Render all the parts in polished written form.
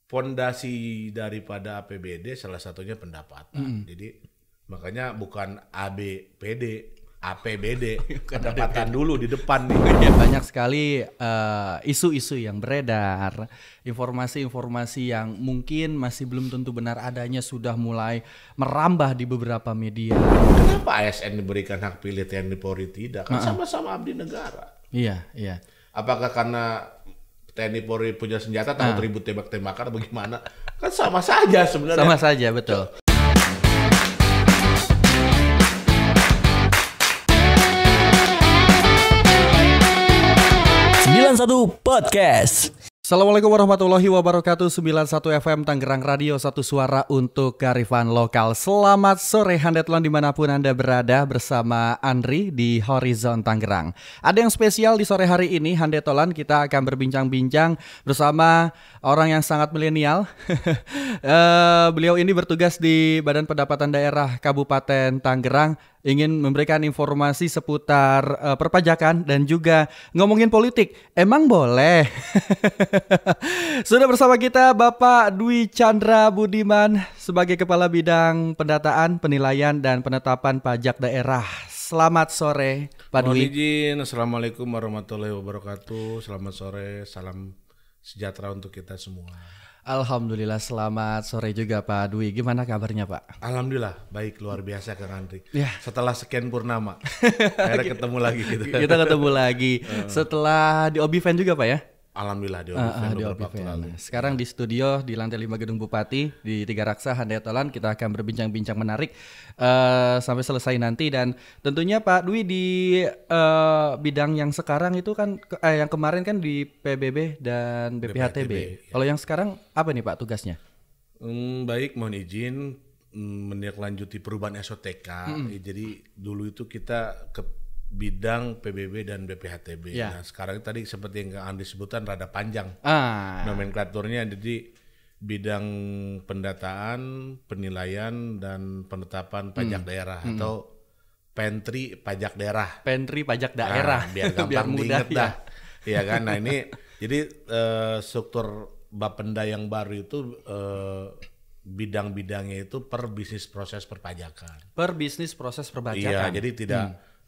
Fondasi daripada APBD salah satunya pendapatan. Jadi makanya bukan ABPD, APBD, pendapatan dulu di depan nih. Ya, banyak sekali isu-isu yang beredar, informasi-informasi yang mungkin masih belum tentu benar adanya sudah mulai merambah di beberapa media. Kenapa ASN diberikan hak pilih TNI Polri tidak? Kan sama-sama abdi negara. Iya, iya. Apakah karena TNI Polri punya senjata takut ribut tembak-tembakan atau bagaimana? Kan sama saja sebenarnya. Sama saja, betul. Podcast. Assalamualaikum warahmatullahi wabarakatuh. 91 FM Tangerang Radio, satu suara untuk kearifan lokal. Selamat sore Handetlon dimanapun Anda berada, bersama Andri di Horizon Tangerang. Ada yang spesial di sore hari ini, Handetolan. Kita akan berbincang-bincang bersama orang yang sangat milenial. Beliau ini bertugas di Badan Pendapatan Daerah Kabupaten Tangerang, ingin memberikan informasi seputar perpajakan dan juga ngomongin politik. Emang boleh? Sudah bersama kita Bapak Dwi Chandra Budiman sebagai Kepala Bidang Pendataan, Penilaian, dan Penetapan Pajak Daerah. Selamat sore Pak Dwi. Mohon izin, Assalamualaikum warahmatullahi wabarakatuh. Selamat sore, salam sejahtera untuk kita semua. Alhamdulillah, selamat sore juga Pak Dwi. Gimana kabarnya Pak? Alhamdulillah, baik, luar biasa Kang Andri. Ya. Setelah sekian purnama, akhirnya ketemu lagi gitu. Kita ketemu lagi setelah di Obiven juga Pak ya? Alhamdulillah di Obiven beberapa waktu lalu. Sekarang di studio di lantai 5 Gedung Bupati di Tiga Raksa Handetolan, kita akan berbincang-bincang menarik sampai selesai nanti. Dan tentunya Pak Dwi di bidang yang sekarang itu kan yang kemarin kan di PBB dan BPHTB. Kalau yang sekarang apa nih Pak tugasnya? Baik, mohon izin menindaklanjuti perubahan SOTK. Jadi dulu itu kita ke bidang PBB dan BPHTB. Nah sekarang tadi seperti yang Kang Andi sebutkan rada panjang nomenklaturnya. Jadi bidang pendataan, penilaian, dan penetapan pajak daerah atau Pentri Pajak Daerah. Pentri Pajak Daerah. Biar gampang diinget dah. Iya kan. Nah ini jadi struktur Bapenda yang baru itu bidang-bidangnya itu per bisnis proses perpajakan. Per bisnis proses perpajakan. Iya, jadi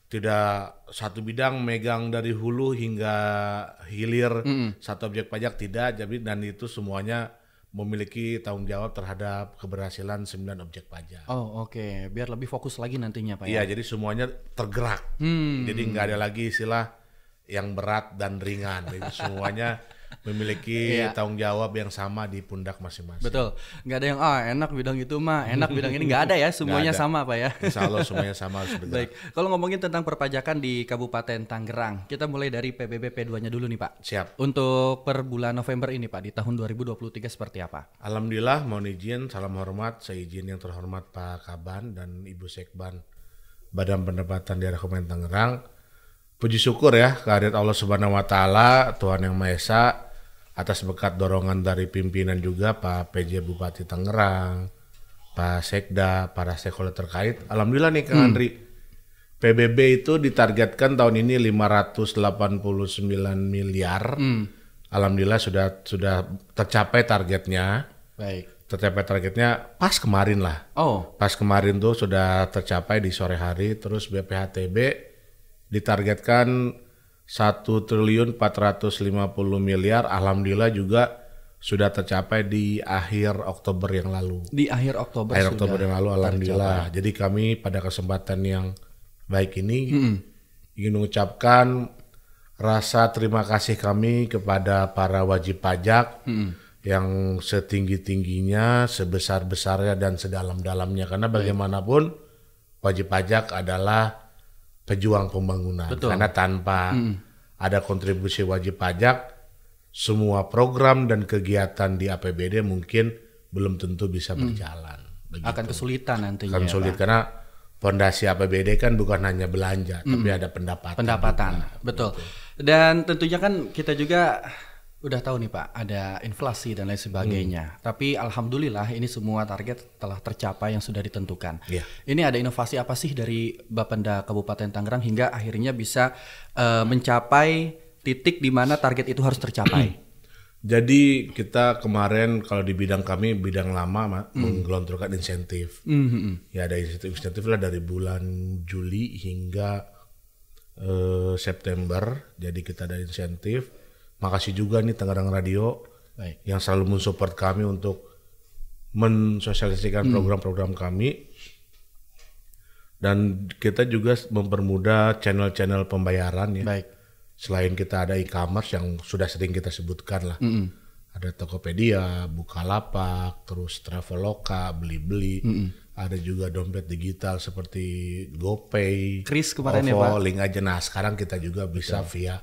tidak satu bidang megang dari hulu hingga hilir satu objek pajak, tidak. Jadi dan itu semuanya memiliki tanggung jawab terhadap keberhasilan 9 objek pajak. Oh oke. Biar lebih fokus lagi nantinya Pak ya. Iya, jadi semuanya tergerak. Jadi nggak ada lagi istilah yang berat dan ringan. Jadi semuanya memiliki tanggung jawab yang sama di pundak masing-masing. Betul. Nggak ada yang enak bidang itu mah, enak bidang ini, nggak ada ya. Semuanya sama Pak ya. Insya Allah semuanya sama harus bergerak. Baik. Kalau ngomongin tentang perpajakan di Kabupaten Tangerang, kita mulai dari PBB P2-nya dulu nih Pak. Siap. Untuk per bulan November ini Pak, di tahun 2023 seperti apa? Alhamdulillah, mohon izin, salam hormat, saya izin yang terhormat Pak Kaban dan Ibu Sekban Badan Pendapatan Daerah Kabupaten Tangerang. Puji syukur ya kehadirat Allah Subhanahu wa taala, Tuhan Yang Maha Esa, atas berkat dorongan dari pimpinan juga Pak PJ Bupati Tangerang, Pak Sekda, para stakeholder terkait. Alhamdulillah nih Kang Andri, PBB itu ditargetkan tahun ini 589 miliar. Alhamdulillah sudah tercapai targetnya. Baik. Tercapai targetnya pas kemarin lah. Pas kemarin tuh sudah tercapai di sore hari. Terus BPHTB ditargetkan 1.450 miliar. Alhamdulillah juga sudah tercapai di akhir Oktober yang lalu. Di akhir Oktober. Yang lalu, alhamdulillah. Jadi kami pada kesempatan yang baik ini ingin mengucapkan rasa terima kasih kami kepada para wajib pajak yang setinggi-tingginya, sebesar-besarnya, dan sedalam-dalamnya. Karena bagaimanapun wajib pajak adalah pejuang pembangunan. Betul. Karena tanpa ada kontribusi wajib pajak, semua program dan kegiatan di APBD mungkin belum tentu bisa berjalan. Begitu. Akan kesulitan nantinya. Akan sulit karena fondasi APBD kan bukan hanya belanja, tapi ada pendapatan. Betul. Dan tentunya kan kita juga udah tahu nih Pak, ada inflasi dan lain sebagainya. Tapi alhamdulillah ini semua target telah tercapai yang sudah ditentukan. Ini ada inovasi apa sih dari Bapenda Kabupaten Tangerang hingga akhirnya bisa mencapai titik di mana target itu harus tercapai? Jadi kita kemarin kalau di bidang kami, bidang lama menggelontorkan insentif. Ya ada insentif lah dari bulan Juli hingga September. Jadi kita ada insentif. Makasih juga nih Tangerang Radio yang selalu mensupport kami untuk mensosialisasikan program-program kami. Dan kita juga mempermudah channel-channel pembayaran ya. Selain kita ada e-commerce yang sudah sering kita sebutkan lah. Ada Tokopedia, Bukalapak, terus Traveloka, Blibli. Ada juga dompet digital seperti GoPay, Kris kemarin OVO, ya Pak. link aja. Nah sekarang kita juga bisa via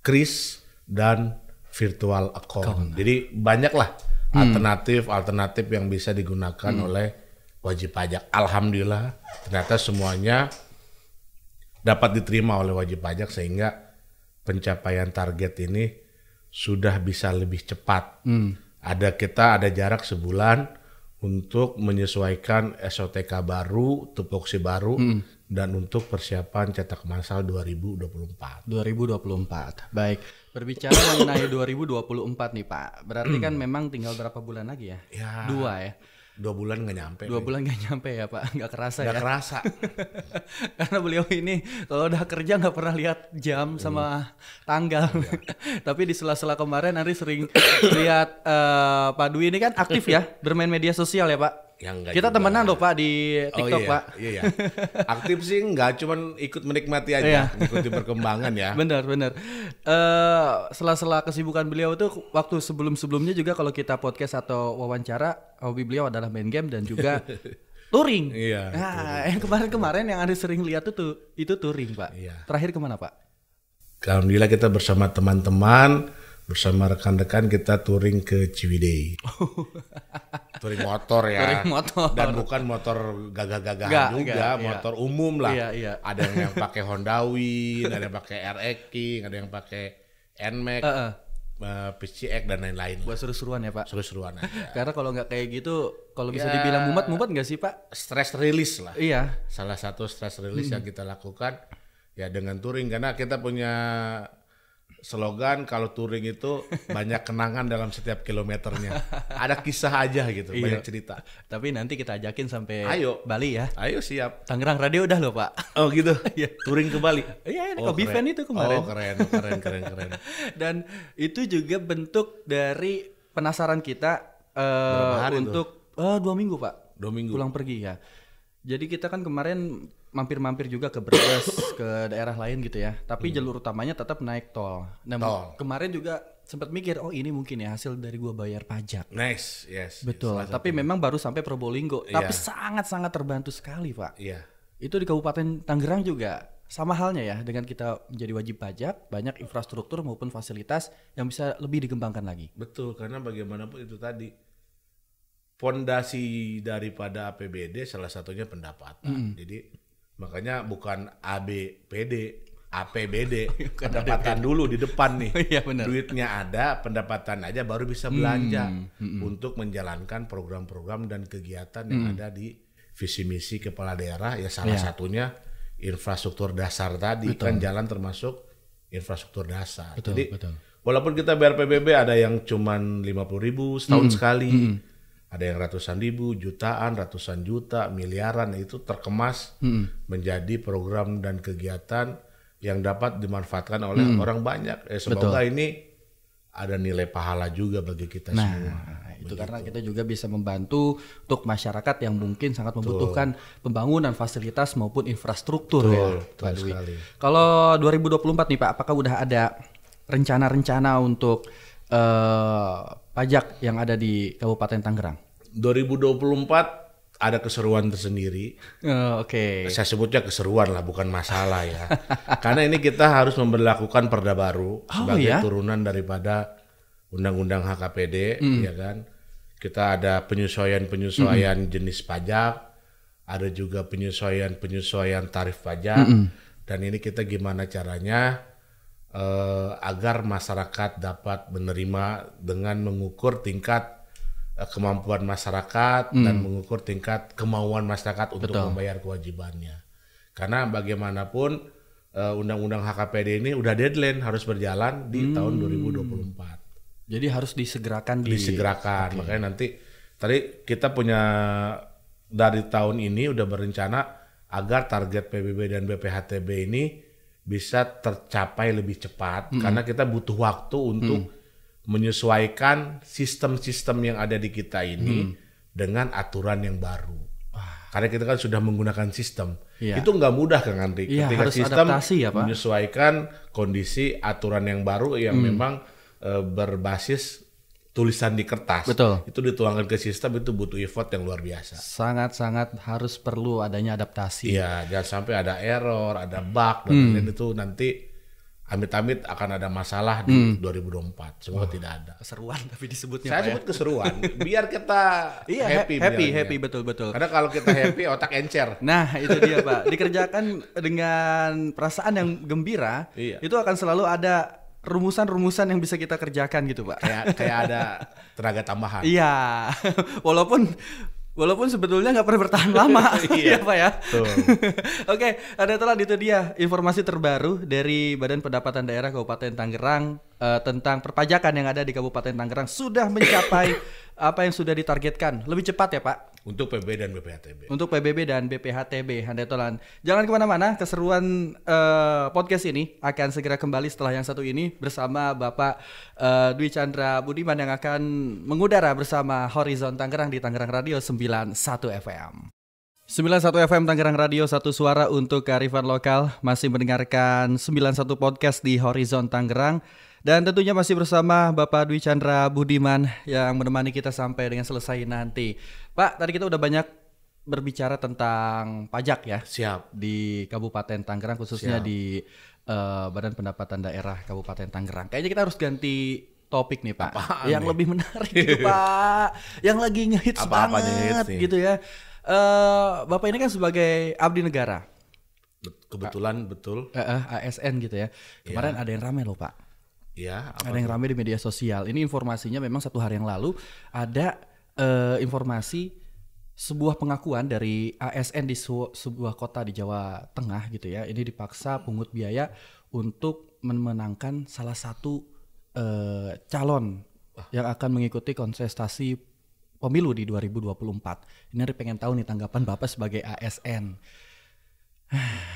Kris dan virtual account. Jadi banyak lah alternatif yang bisa digunakan oleh wajib pajak. Alhamdulillah ternyata semuanya dapat diterima oleh wajib pajak sehingga pencapaian target ini sudah bisa lebih cepat. Ada jarak sebulan untuk menyesuaikan SOTK baru, tupoksi baru, dan untuk persiapan cetak masal 2024. Baik, berbicara mengenai 2024 nih Pak, berarti kan memang tinggal berapa bulan lagi ya? 2 ya? 2 bulan nggak nyampe. 2 bulan nggak nyampe ya Pak, nggak kerasa nggak ya? kerasa. Karena beliau ini kalau udah kerja nggak pernah lihat jam sama tanggal. Tapi di sela-sela kemarin Ari sering lihat Pak Dwi ini kan aktif ya bermain media sosial ya Pak. Kita temenan loh Pak di TikTok Pak. Iya. Aktif sih nggak, cuman ikut menikmati aja, ikuti perkembangan ya. Benar. Sela-sela kesibukan beliau tuh waktu sebelum-sebelumnya juga kalau kita podcast atau wawancara, hobi beliau adalah main game dan juga touring. Iya. Nah, yang kemarin yang Anda sering lihat tuh itu touring Pak. Iya. Terakhir kemana Pak? Alhamdulillah kita bersama teman-teman, bersama rekan-rekan kita touring ke Ciwidey. Touring motor ya. Touring motor. Dan bukan motor gagah-gagahan juga, motor umum lah. Iya. Ada yang pakai Honda Win, ada yang pakai RX King, ada yang pakai NMAX, PCX dan lain-lain. Buat seru-seruan ya Pak. Seru-seruan aja. Karena kalau nggak kayak gitu, kalau bisa dibilang mumet nggak sih Pak? Stress release lah. Iya. Salah satu stress release yang kita lakukan ya dengan touring, karena kita punya slogan kalau touring itu banyak kenangan dalam setiap kilometernya. Ada kisah aja gitu, banyak cerita. Tapi nanti kita ajakin sampai Bali ya. Ayo siap. Tangerang Radio udah loh Pak. Oh gitu. Touring ke Bali. Iya, Kobe Fan itu kemarin. Oh keren. Dan itu juga bentuk dari penasaran kita untuk 2 minggu Pak. 2 minggu. Pulang pergi ya. Jadi kita kan kemarin mampir-mampir juga ke Brebes, ke daerah lain gitu ya. Tapi jalur utamanya tetap naik tol. Nah, kemarin juga sempat mikir, ini mungkin ya hasil dari gua bayar pajak. Nice, yes. Betul. Tapi memang baru sampai Probolinggo. Tapi sangat-sangat terbantu sekali Pak. Iya. Itu di Kabupaten Tangerang juga sama halnya ya dengan kita menjadi wajib pajak, banyak infrastruktur maupun fasilitas yang bisa lebih dikembangkan lagi. Betul, karena bagaimanapun itu tadi fondasi daripada APBD salah satunya pendapatan. Jadi makanya bukan ABPD, APBD, pendapatan dulu di depan nih. Iya, benar. Duitnya ada, pendapatan aja baru bisa belanja untuk menjalankan program-program dan kegiatan yang ada di visi misi kepala daerah. Ya salah satunya infrastruktur dasar tadi. Kan jalan termasuk infrastruktur dasar. Jadi walaupun kita bayar PBB ada yang cuman 50.000 setahun sekali. Ada yang ratusan ribu, jutaan, ratusan juta, miliaran, itu terkemas menjadi program dan kegiatan yang dapat dimanfaatkan oleh orang banyak. Semoga ini ada nilai pahala juga bagi kita semua. Itu karena kita juga bisa membantu untuk masyarakat yang mungkin sangat membutuhkan pembangunan fasilitas maupun infrastruktur. Pak Dwi. Kalau 2024 nih Pak, apakah udah ada rencana-rencana untuk pajak yang ada di Kabupaten Tangerang? 2024 ada keseruan tersendiri. Oke. Saya sebutnya keseruan lah, bukan masalah ya. Karena ini kita harus memberlakukan perda baru sebagai turunan daripada Undang-Undang HKPD, ya kan. Kita ada penyesuaian jenis pajak, ada juga penyesuaian tarif pajak, dan ini kita gimana caranya agar masyarakat dapat menerima dengan mengukur tingkat kemampuan masyarakat dan mengukur tingkat kemauan masyarakat untuk membayar kewajibannya. Karena bagaimanapun Undang-Undang HKPD ini udah deadline harus berjalan di tahun 2024. Jadi harus disegerakan. Okay. Makanya nanti tadi kita punya dari tahun ini udah berencana agar target PBB dan BPHTB ini bisa tercapai lebih cepat karena kita butuh waktu untuk menyesuaikan sistem-sistem yang ada di kita ini dengan aturan yang baru. Karena kita kan sudah menggunakan sistem. Itu nggak mudah kan nanti ketika sistem adaptasi, ya, Pak? Menyesuaikan kondisi aturan yang baru yang memang berbasis tulisan di kertas. Betul. Itu dituangkan ke sistem, itu butuh effort yang luar biasa. Sangat-sangat harus perlu adanya adaptasi. Iya, jangan sampai ada error, ada bug, dan lain itu nanti amit-amit akan ada masalah di 2024. Semoga tidak ada. Keseruan tapi disebutnya. Saya sebut keseruan, biar kita happy, betul. Karena kalau kita happy, otak encer. Nah, itu dia, Pak. Dikerjakan dengan perasaan yang gembira, itu akan selalu ada rumusan-rumusan yang bisa kita kerjakan gitu, Pak. Kayak ada tenaga tambahan. Iya. Walaupun sebetulnya nggak pernah bertahan lama. Iya, Pak ya. Oke, telah itu dia informasi terbaru dari Badan Pendapatan Daerah Kabupaten Tangerang tentang perpajakan yang ada di Kabupaten Tangerang sudah mencapai apa yang sudah ditargetkan. Lebih cepat ya, Pak? Untuk PBB dan BPHTB. Untuk PBB dan BPHTB, Handetolan. Jangan kemana-mana, keseruan podcast ini akan segera kembali setelah yang satu ini bersama Bapak Dwi Chandra Budiman yang akan mengudara bersama Horizon Tangerang di Tangerang Radio 91 FM. 91 FM Tangerang Radio, satu suara untuk kearifan lokal. Masih mendengarkan 91 podcast di Horizon Tangerang. Dan tentunya masih bersama Bapak Dwi Chandra Budiman yang menemani kita sampai dengan selesai nanti. Pak, tadi kita udah banyak berbicara tentang pajak ya. Siap. Di Kabupaten Tangerang, khususnya di Badan Pendapatan Daerah Kabupaten Tangerang. Kayaknya kita harus ganti topik nih, Pak. Apaan yang nih? Lebih menarik gitu, Pak. Yang lagi ngehits banget gitu ya. Bapak ini kan sebagai abdi negara. Kebetulan betul. ASN gitu ya. Kemarin ada yang rame loh, Pak. Ya, ada yang ramai di media sosial. Ini informasinya memang 1 hari yang lalu ada informasi sebuah pengakuan dari ASN di sebuah kota di Jawa Tengah gitu ya. Ini dipaksa pungut biaya untuk memenangkan salah satu calon yang akan mengikuti kontestasi pemilu di 2024. Ini hari pengen tahu nih tanggapan Bapak sebagai ASN.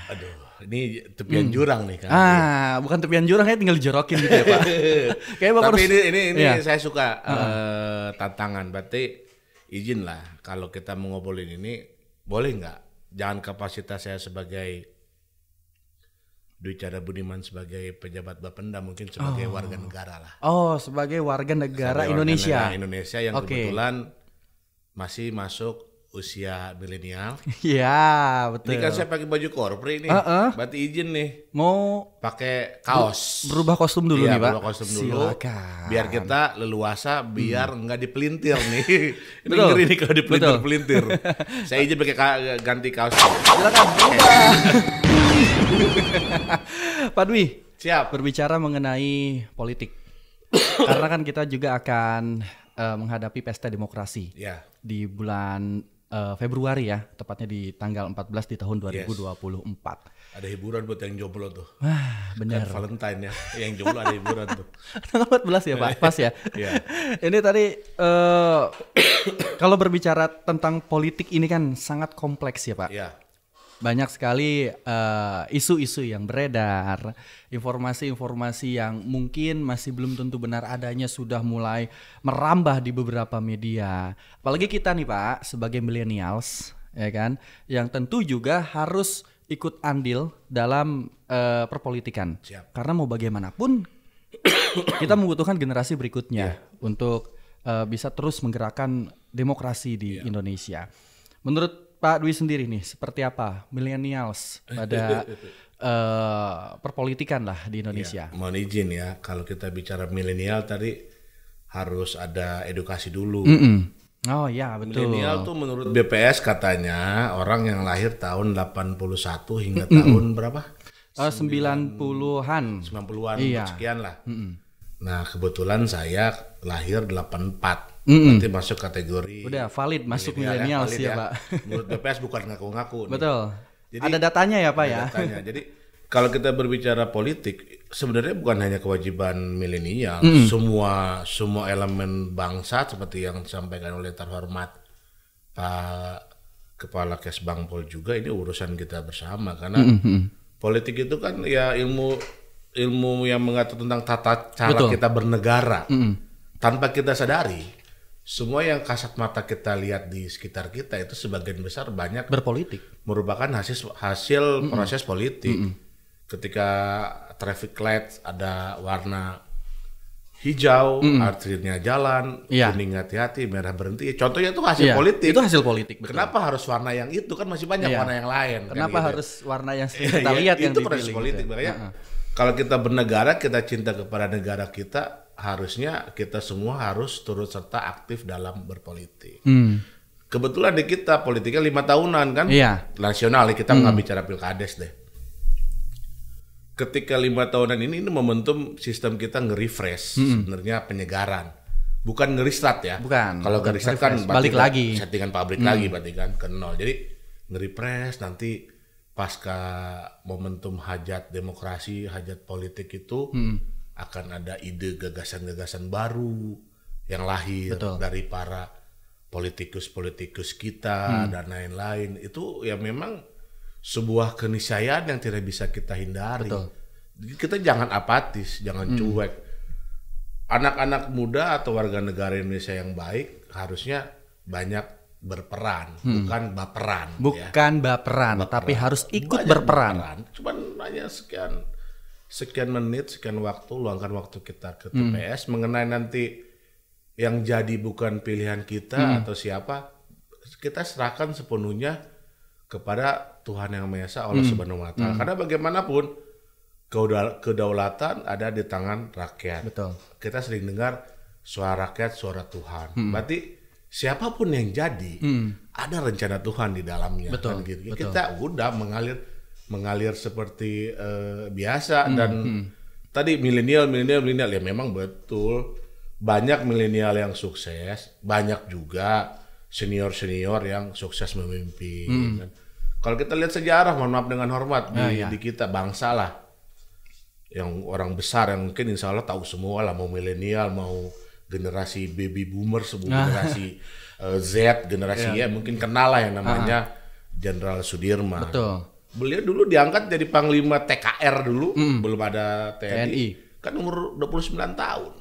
Aduh, ini tepian jurang nih kan. Bukan tepian jurang, tinggal dijorokin gitu ya, Pak. Tapi ini ya. Saya suka tantangan. Berarti izin lah kalau kita mau ngobrolin ini, boleh nggak? Jangan kapasitas saya sebagai Dwi Chandra Budiman sebagai pejabat Bapenda, mungkin sebagai warga negara lah. Sebagai warga negara sebagai Indonesia. Warga negara Indonesia yang kebetulan masih masuk usia milenial. Iya, betul. Ini kan saya pakai baju korpri nih. Berarti izin nih. Mau pakai kaos. Berubah kostum dulu nih, Pak. Berubah kostum dulu. Silakan. Biar kita leluasa, biar nggak dipelintir nih. Ini ngeri nih kalau dipelintir-pelintir. Saya izin pakai ganti kaos. Silakan. Pak Dwi. Siap. Berbicara mengenai politik. Karena kan kita juga akan menghadapi pesta demokrasi. Ya. Di bulan Februari ya, tepatnya di tanggal 14 di tahun 2024. Ada hiburan buat yang jomblo tuh. Benar. Kan Valentine ya, yang jomblo ada hiburan tuh. Tanggal 14 ya, Pak, pas ya. Ini tadi kalau berbicara tentang politik ini kan sangat kompleks ya, Pak. Iya. Banyak sekali isu-isu yang beredar, informasi-informasi yang mungkin masih belum tentu benar adanya sudah mulai merambah di beberapa media. Apalagi kita nih, Pak, sebagai millennials, ya kan, yang tentu juga harus ikut andil dalam perpolitikan. Siap. Karena mau bagaimanapun kita membutuhkan generasi berikutnya untuk bisa terus menggerakkan demokrasi di Indonesia. Menurut Pak Dwi sendiri nih, seperti apa millennials pada perpolitikan lah di Indonesia? Mohon izin ya, kalau kita bicara milenial tadi harus ada edukasi dulu. Oh ya, betul. Milenial tuh menurut BPS katanya orang yang lahir tahun 81 hingga tahun berapa? 90-an. 90-an Iya. sekian lah. Nah, kebetulan saya lahir 84. Berarti masuk kategori udah valid masuk milenial sih ya, Pak. Menurut BPS bukan ngaku-ngaku. Betul. Jadi, ada datanya ya, Pak ada ya. Datanya. Jadi Kalau kita berbicara politik, sebenarnya bukan hanya kewajiban milenial, semua elemen bangsa seperti yang disampaikan oleh terhormat Pak Kepala Kesbangpol juga, ini urusan kita bersama karena politik itu kan ya ilmu yang mengatur tentang tata cara kita bernegara. Tanpa kita sadari, semua yang kasat mata kita lihat di sekitar kita itu sebagian besar banyak berpolitik, merupakan hasil proses politik. Ketika traffic light ada warna hijau, artinya jalan, kuning hati-hati, merah berhenti. Contohnya itu hasil politik. Itu hasil politik. Betul. Kenapa harus warna yang itu? Kan masih banyak warna yang lain. Kenapa kan, gitu. harus warna yang kita lihat yang itu dipilih? proses politik. Gitu. Makanya kalau kita bernegara, kita cinta kepada negara kita, harusnya kita semua harus turut serta aktif dalam berpolitik. Kebetulan di kita politiknya 5 tahunan kan, nasional. Kita nggak bicara pilkades deh. Ketika 5 tahunan ini momentum sistem kita nge-refresh sebenarnya penyegaran, bukan nge-restart ya. Bukan. Kalau nge-restart kan balik lagi, settingan pabrik lagi, berarti kan ke nol. Jadi nge-refresh nanti pasca momentum hajat demokrasi, hajat politik itu akan ada ide gagasan-gagasan baru yang lahir dari para politikus-politikus kita dan lain-lain. Itu ya memang sebuah keniscayaan yang tidak bisa kita hindari. Kita jangan apatis, jangan cuek. Anak-anak muda atau warga negara Indonesia yang baik harusnya banyak berperan, bukan baperan. Bukan baperan, tapi harus ikut berperan. Cuman hanya sekian menit, sekian waktu, luangkan waktu kita ke TPS mengenai nanti yang jadi bukan pilihan kita atau siapa, kita serahkan sepenuhnya kepada Tuhan Yang Maha Esa, Allah Subhanahu Wa Taala. Karena bagaimanapun kedaulatan ada di tangan rakyat. Betul. Kita sering dengar suara rakyat, suara Tuhan. Berarti siapapun yang jadi, ada rencana Tuhan di dalamnya. Betul. Kan, gitu. Kita udah mengalir seperti biasa dan tadi milenial ya memang betul banyak milenial yang sukses, banyak juga senior yang sukses memimpin. Kalau kita lihat sejarah, mohon maaf dengan hormat di kita bangsa lah, yang orang besar yang mungkin insya Allah tahu semua lah, mau milenial, mau generasi baby boomer, generasi Z, generasi mungkin kenal lah yang namanya Jenderal Sudirman. Betul. Beliau dulu diangkat jadi Panglima TKR dulu, belum ada TNI. Kan umur 29 tahun.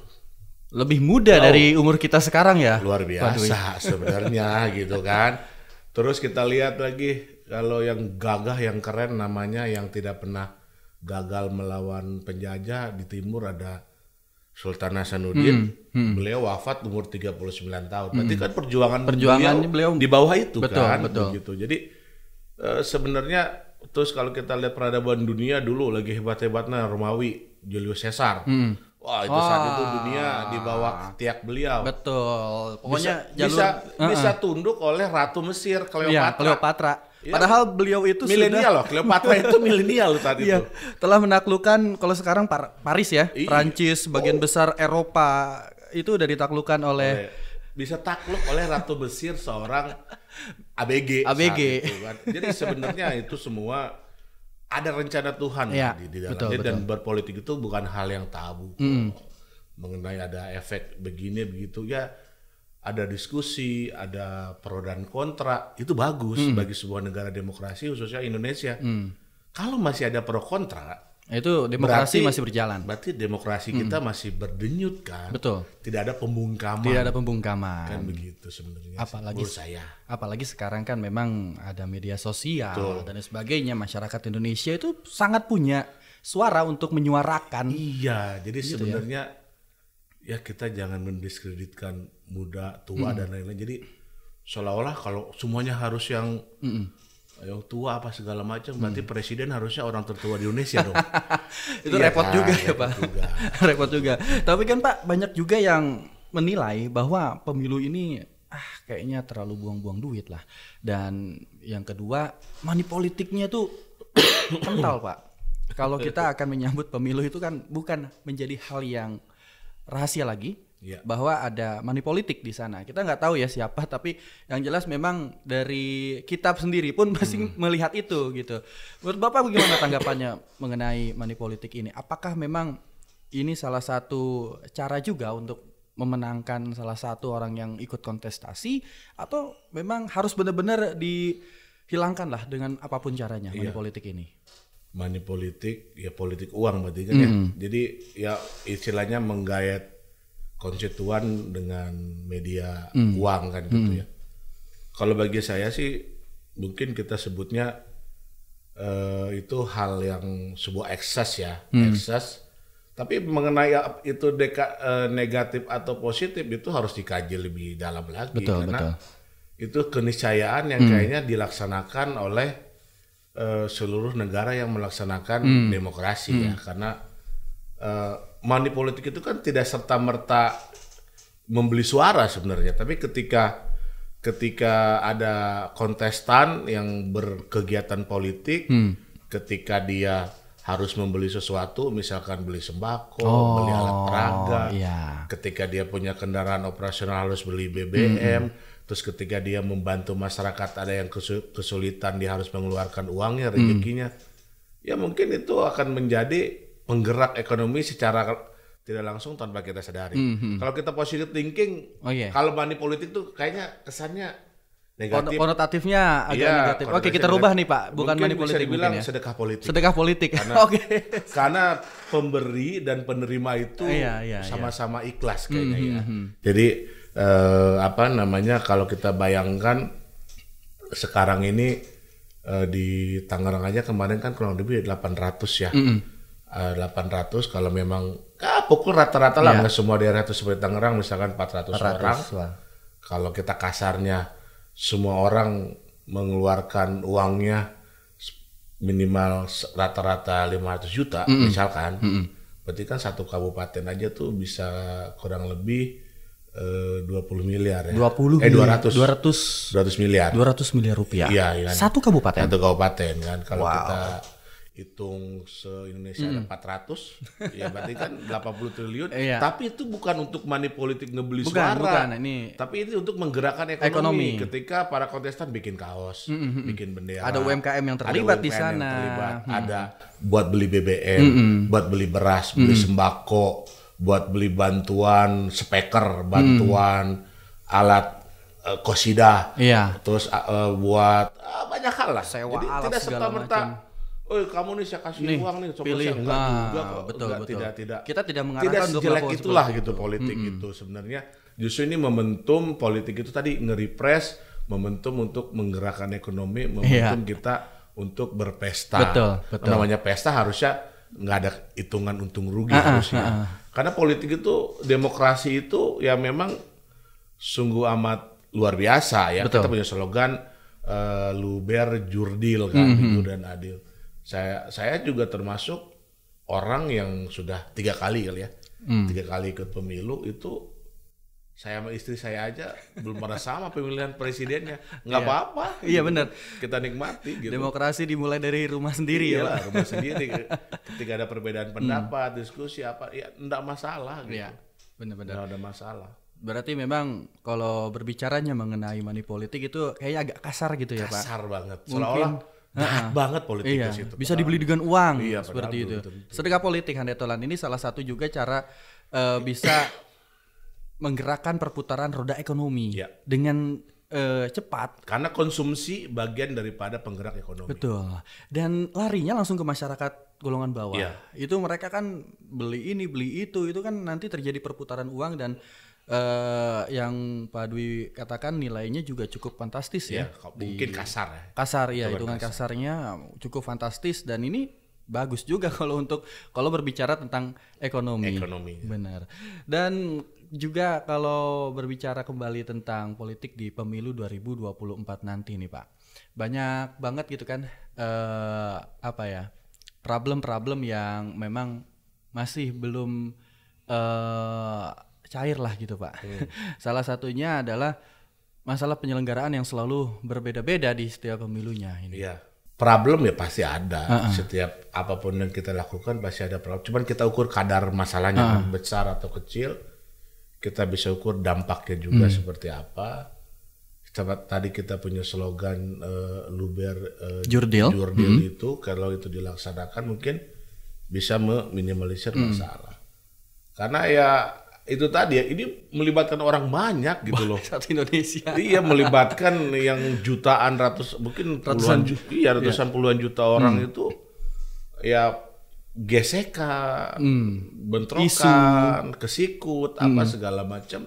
Lebih muda dari umur kita sekarang ya. Luar biasa sebenarnya gitu kan. Terus kita lihat lagi kalau yang gagah, yang keren namanya, yang tidak pernah gagal melawan penjajah di timur ada Sultan Hasanuddin. Beliau wafat umur 39 tahun. Berarti kan perjuangan beliau di bawah itu kan. Betul. Begitu. Jadi sebenarnya terus kalau kita lihat peradaban dunia dulu lagi hebat-hebatnya Romawi, Julius Caesar. Wah itu saat itu dunia di bawah ketiak beliau. Betul. Pokoknya bisa tunduk oleh Ratu Mesir Cleopatra. Ya. Padahal beliau itu milenial loh. Cleopatra itu milenial saat itu. Telah menaklukkan kalau sekarang Paris ya, Prancis, bagian besar Eropa itu udah ditaklukkan oleh bisa takluk oleh Ratu Mesir seorang ABG. Itu, kan. Jadi sebenarnya itu semua ada rencana Tuhan di dalamnya, dan berpolitik itu bukan hal yang tabu. Mengenai ada efek begini begitu ya, ada diskusi, ada pro dan kontra, itu bagus bagi sebuah negara demokrasi khususnya Indonesia. Kalau masih ada pro kontra, itu demokrasi masih berjalan. Berarti demokrasi kita masih berdenyut kan. Betul. Tidak ada pembungkaman. Kan begitu sebenarnya. Apalagi sekarang kan memang ada media sosial dan sebagainya. Masyarakat Indonesia itu sangat punya suara untuk menyuarakan. Iya, jadi gitu sebenarnya ya kita jangan mendiskreditkan muda, tua dan lain-lain. Jadi seolah-olah kalau semuanya harus yang tua apa segala macam, berarti presiden harusnya orang tertua di Indonesia dong. Itu repot juga ya Pak. Repot juga. Tapi kan Pak, banyak juga yang menilai bahwa pemilu ini kayaknya terlalu buang-buang duit lah. Dan yang kedua, money politiknya tuh kental Pak. Kalau kita akan menyambut pemilu itu kan bukan menjadi hal yang rahasia lagi, bahwa ada money politik di sana. Kita nggak tahu ya siapa, tapi yang jelas memang dari kita sendiri pun masih melihat itu gitu. Menurut Bapak bagaimana tanggapannya mengenai money politik ini? Apakah memang ini salah satu cara juga untuk memenangkan salah satu orang yang ikut kontestasi, atau memang harus benar-benar dihilangkan lah dengan apapun caranya money politik ini? Money politik ya politik uang berarti kan ya. Jadi ya istilahnya menggayat konstituen dengan media uang kan gitu ya. Kalau bagi saya sih mungkin kita sebutnya itu hal yang sebuah ekses ya, ekses. Tapi mengenai itu negatif atau positif itu harus dikaji lebih dalam lagi, karena itu keniscayaan yang kayaknya dilaksanakan oleh seluruh negara yang melaksanakan demokrasi ya, karena money politik itu kan tidak serta-merta membeli suara sebenarnya, tapi ketika ada kontestan yang berkegiatan politik, ketika dia harus membeli sesuatu, misalkan beli sembako, beli alat peraga, ketika dia punya kendaraan operasional harus beli BBM, terus ketika dia membantu masyarakat ada yang kesulitan, dia harus mengeluarkan uangnya, rezekinya, ya mungkin itu akan menjadi penggerak ekonomi secara tidak langsung tanpa kita sadari. Kalau kita positive thinking, kalau money politik tuh kayaknya kesannya negatif. Konotatifnya agak negatif. Oke, kita rubah nih Pak, bukan money politik, bisa dibilang ya. Sedekah politik. Sedekah politik. Karena pemberi dan penerima itu sama-sama ikhlas kayaknya ya. Jadi kalau kita bayangkan sekarang ini di Tangerang aja kemarin kan kurang lebih 800 ya. 800 kalau memang pukul rata-rata lah, nggak semua daerah itu seperti Tangerang misalkan 400 orang. Kalau kita kasarnya semua orang mengeluarkan uangnya minimal rata-rata 500 juta misalkan, berarti kan satu kabupaten aja tuh bisa kurang lebih 20 miliar ya. 200 miliar. 200 miliar rupiah. Iya, kan? Satu kabupaten kan. Kalau kita hitung se-Indonesia ada 400, ya berarti kan 80 triliun. Tapi itu bukan untuk money politik ngebeli suara. Tapi itu untuk menggerakkan ekonomi. Ketika para kontestan bikin kaos, bikin bendera. Ada UMKM yang terlibat di sana. Ada buat beli BBM, buat beli beras, beli sembako, buat beli bantuan speaker, bantuan alat qosidah. Terus buat banyak hal lah. Sewa jadi alat tidak serta-merta kamu nih saya kasih uang nih, pilih juga kok. Betul. Tidak. Kita tidak mengarahkan untuk jelek itulah gitu politik itu sebenarnya. Justru ini momentum politik itu tadi nge-repress, momentum untuk menggerakkan ekonomi, momentum kita untuk berpesta. Betul. Namanya pesta harusnya nggak ada hitungan untung rugi harusnya. Karena politik itu, demokrasi itu ya memang sungguh amat luar biasa ya. Kita punya slogan luber jurdil kan, jujur dan adil. Saya juga termasuk orang yang sudah 3 kali kali ya, 3 kali ikut pemilu itu. Saya sama istri saya aja belum pernah sama pemilihan presidennya. Nggak apa-apa. Iya benar. Kita nikmati gitu. Demokrasi dimulai dari rumah sendiri ya. Rumah sendiri. Ketika ada perbedaan pendapat, diskusi apa, ya enggak masalah gitu. Iya, benar-benar. Nggak ada masalah. Berarti memang kalau berbicaranya mengenai money politik itu kayaknya agak kasar gitu ya Pak? Kasar banget. Seolah-olah jahat banget politik di situ. Bisa dibeli dengan uang seperti itu. Sedekah politik Handetolan ini salah satu juga cara bisa menggerakkan perputaran roda ekonomi dengan cepat. Karena konsumsi bagian daripada penggerak ekonomi. Betul. Dan larinya langsung ke masyarakat golongan bawah. Itu mereka kan beli ini, beli itu kan nanti terjadi perputaran uang dan yang Pak Dwi katakan nilainya juga cukup fantastis ya. Mungkin kasar ya. Kasar ya, hitungan kasarnya cukup fantastis dan ini bagus juga kalau berbicara tentang ekonomi. Benar. Dan juga kalau berbicara kembali tentang politik di pemilu 2024 nanti nih Pak. Banyak banget gitu kan problem-problem yang memang masih belum cair lah gitu Pak. Salah satunya adalah masalah penyelenggaraan yang selalu berbeda-beda di setiap pemilunya ini. Iya. Problem ya pasti ada. Setiap apapun yang kita lakukan pasti ada problem. Cuman kita ukur kadar masalahnya besar atau kecil. kita bisa ukur dampaknya juga seperti apa. Tadi kita punya slogan luber Jurdil itu kalau itu dilaksanakan mungkin bisa meminimalisir masalah. Karena ya itu tadi ya, ini melibatkan orang banyak gitu loh. Satu Indonesia. Iya, melibatkan yang jutaan, mungkin ratusan puluhan juta orang itu ya gesekan, bentrokan, kesikut, apa segala macam.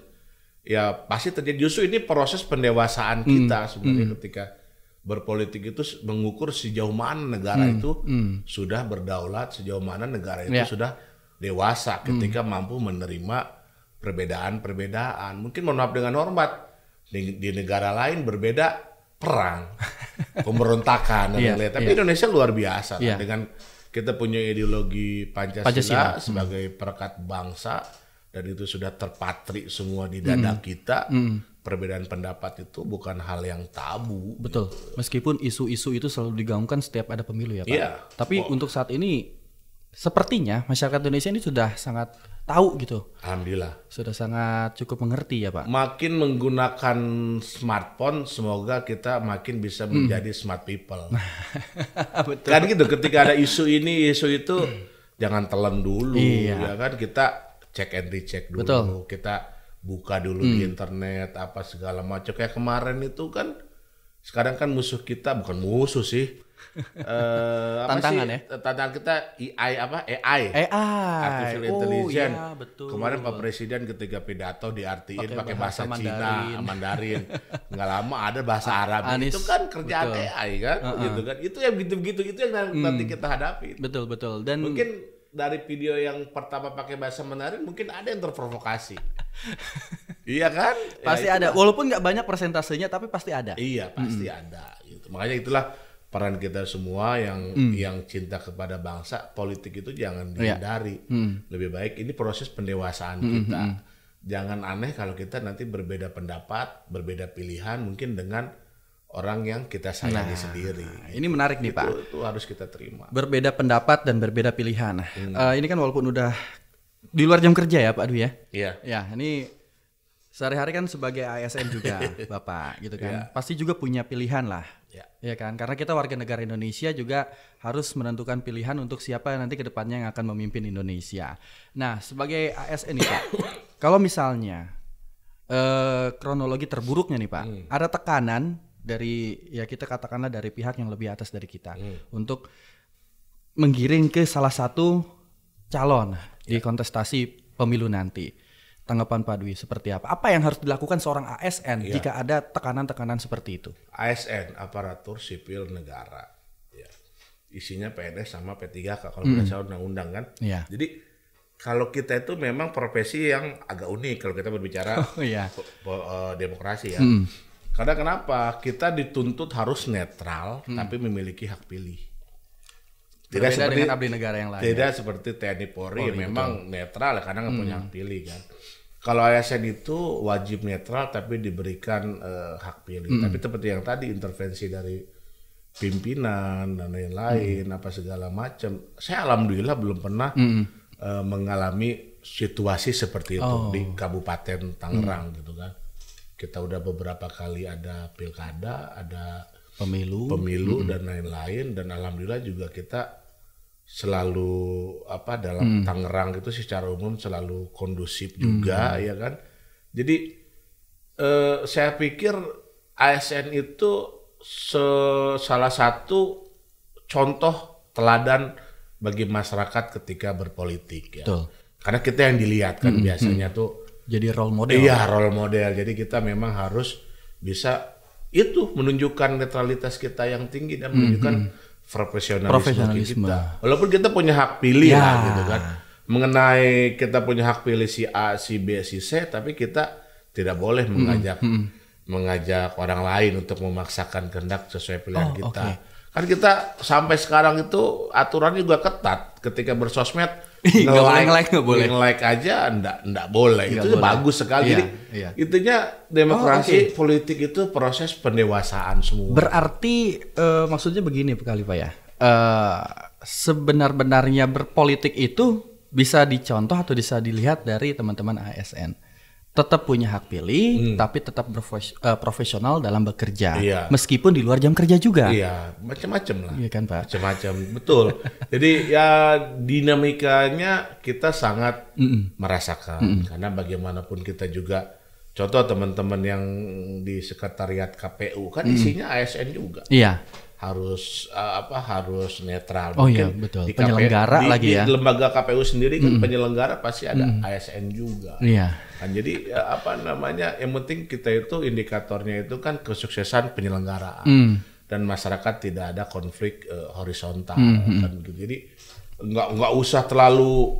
Ya pasti terjadi. Justru ini proses pendewasaan kita sebenarnya ketika berpolitik itu mengukur sejauh mana negara itu sudah berdaulat, sejauh mana negara itu sudah dewasa ketika mampu menerima perbedaan-perbedaan. Mungkin mohon maaf dengan hormat, di negara lain berbeda perang, pemberontakan dan lain-lain. Tapi Indonesia luar biasa kan? Dengan kita punya ideologi Pancasila sebagai perekat bangsa. Dan itu sudah terpatri semua di dada kita. Perbedaan pendapat itu bukan hal yang tabu. Betul. Gitu. Meskipun isu-isu itu selalu digaungkan setiap ada pemilu ya Pak. Iya. Tapi untuk saat ini sepertinya masyarakat Indonesia ini sudah sangat tahu gitu. Alhamdulillah. Sudah sangat cukup mengerti ya Pak. Makin menggunakan smartphone, semoga kita makin bisa menjadi smart people. Betul. Kan gitu, ketika ada isu ini, isu itu, jangan telan dulu. Ya kan, kita cek and recheck dulu. Betul. Kita buka dulu di internet apa segala macam. Kayak kemarin itu kan, sekarang kan musuh kita bukan musuh sih. Tantangan ya? Tantangan kita AI. Artificial Intelligence. Iya, betul. Kemarin Pak Presiden ketika pidato diartiin pakai bahasa Cina, Mandarin. Nggak lama ada bahasa Arab. Itu kan kerjaan AI kan, gitu kan. Itu yang gitu-gitu, itu yang nanti kita hadapi. Betul. Dan mungkin dari video yang pertama pakai bahasa Mandarin mungkin ada yang terprovokasi. Iya kan? Pasti ada. Walaupun nggak banyak persentasenya tapi pasti ada. Iya, pasti ada. Gitu. Makanya itulah peran kita semua yang cinta kepada bangsa. Politik itu jangan dihindari. Lebih baik ini proses pendewasaan kita. Jangan aneh kalau kita nanti berbeda pendapat, berbeda pilihan mungkin dengan orang yang kita sayangi sendiri. Ini menarik nih Pak. Itu harus kita terima. Berbeda pendapat dan berbeda pilihan. Ini kan walaupun udah di luar jam kerja ya Pak Dwi ya. Iya. Ya ini sehari-hari kan sebagai ASN juga Bapak gitu kan. Pasti juga punya pilihan lah. Ya kan. Karena kita warga negara Indonesia juga harus menentukan pilihan untuk siapa nanti ke depannya yang akan memimpin Indonesia. Nah sebagai ASN nih Pak, kalau misalnya kronologi terburuknya nih Pak, ada tekanan dari ya kita katakanlah dari pihak yang lebih atas dari kita untuk menggiring ke salah satu calon di kontestasi pemilu nanti. Tanggapan Pak Dwi seperti apa? Apa yang harus dilakukan seorang ASN jika ada tekanan-tekanan seperti itu? ASN, aparatur sipil negara. Ya. Isinya PNS sama P3K kalau berdasarkan undang-undang kan. Jadi kalau kita itu memang profesi yang agak unik kalau kita berbicara demokrasi ya. Karena kenapa? Kita dituntut harus netral tapi memiliki hak pilih. Tidak seperti dengan abdi negara yang lain. Tidak seperti TNI Polri memang netral karena nggak punya hak pilih kan. Kalau ASN itu wajib netral tapi diberikan hak pilih. Tapi seperti yang tadi intervensi dari pimpinan dan lain-lain apa segala macam. Saya alhamdulillah belum pernah mengalami situasi seperti itu di Kabupaten Tangerang gitu kan. Kita udah beberapa kali ada pilkada, ada pemilu dan lain-lain, dan alhamdulillah juga kita selalu dalam Tangerang itu secara umum selalu kondusif juga ya kan. Jadi saya pikir ASN itu salah satu contoh teladan bagi masyarakat ketika berpolitik ya. Karena kita yang dilihat kan biasanya tuh jadi role model. Iya, role model. Jadi kita memang harus bisa itu menunjukkan netralitas kita yang tinggi dan menunjukkan profesionalisme kita. Walaupun kita punya hak pilih lah gitu kan. Mengenai kita punya hak pilih si A, si B, si C, tapi kita tidak boleh mengajak orang lain untuk memaksakan kehendak sesuai pilihan kita. Kan kita sampai sekarang itu aturan juga ketat. Ketika bersosmed nge-like aja enggak boleh. Itu bagus sekali. Jadi intinya demokrasi politik itu proses pendewasaan semua. Berarti maksudnya begini kali Pak ya. Sebenar-benarnya berpolitik itu bisa dicontoh atau bisa dilihat dari teman-teman ASN. tetap punya hak pilih, tapi tetap profesional dalam bekerja, meskipun di luar jam kerja juga. Iya, macam-macam lah. Iya kan Pak? Macam-macam, betul. Jadi ya dinamikanya kita sangat merasakan, karena bagaimanapun kita juga, contoh teman-teman yang di sekretariat KPU kan isinya ASN juga. Iya. Harus harus netral. Oh iya, betul. Di penyelenggara lagi ya. Di lembaga KPU sendiri kan penyelenggara pasti ada ASN juga. Iya. Kan jadi yang penting kita itu indikatornya itu kan kesuksesan penyelenggaraan dan masyarakat tidak ada konflik horizontal kan gitu. Jadi nggak usah terlalu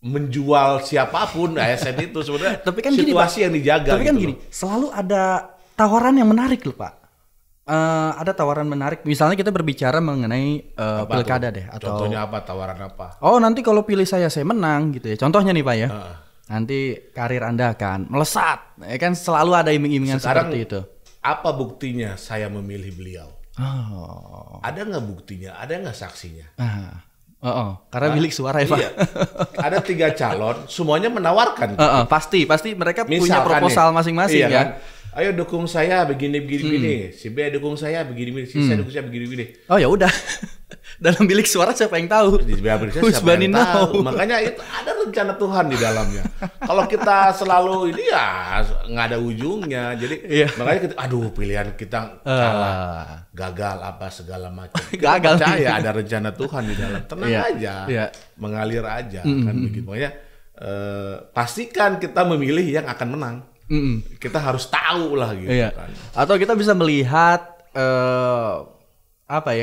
menjual siapapun ASN itu sebenarnya. Tapi kan situasi yang dijaga. Tapi kan gini, selalu ada tawaran yang menarik loh Pak. Ada tawaran menarik, misalnya kita berbicara mengenai pilkada deh. Atau contohnya apa, tawaran apa? Oh nanti kalau pilih saya menang gitu ya. Contohnya nih Pak ya, nanti karir Anda akan melesat. Ya kan selalu ada iming-imingan seperti itu. Apa buktinya saya memilih beliau? Oh. Ada nggak buktinya? Ada nggak saksinya? Karena milik suara ya Pak. Iya. Ada 3 calon, semuanya menawarkan. Pasti mereka punya proposal masing-masing ya. Kan? Ayo dukung saya begini, si B dukung saya begini, si C dukung saya begini. Oh ya udah. Dalam bilik suara siapa yang tahu? Siapa yang tahu? Makanya itu ada rencana Tuhan di dalamnya. Kalau kita selalu ini ya nggak ada ujungnya. Jadi makanya kita, pilihan kita kalah, gagal apa segala macam. Gagal. Percaya ada rencana Tuhan di dalam. Tenang aja, mengalir aja kan begitu. Makanya pastikan kita memilih yang akan menang. Kita harus tahu lah gitu kan. Atau kita bisa melihat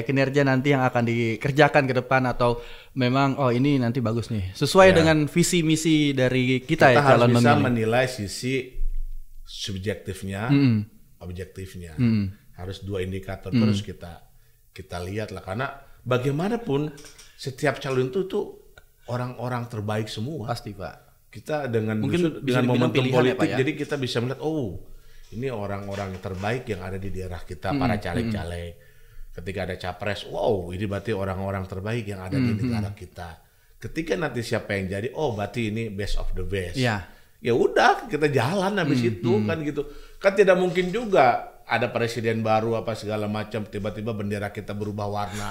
kinerja nanti yang akan dikerjakan ke depan, atau memang ini nanti bagus nih sesuai dengan visi misi dari kita ya calon memilih. Kita harus bisa menilai sisi subjektifnya, objektifnya. Harus 2 indikator terus kita lihat lah, karena bagaimanapun setiap calon itu tuh orang-orang terbaik semua. Pasti Pak. Kita dengan momentum politik ya, jadi kita bisa melihat ini orang-orang terbaik yang ada di daerah kita, para caleg-caleg. Ketika ada capres, ini berarti orang-orang terbaik yang ada di negara kita. Ketika nanti siapa yang jadi, berarti ini best of the best. Ya udah, kita jalan habis itu kan gitu. Kan tidak mungkin juga ada presiden baru apa segala macam, tiba-tiba bendera kita berubah warna,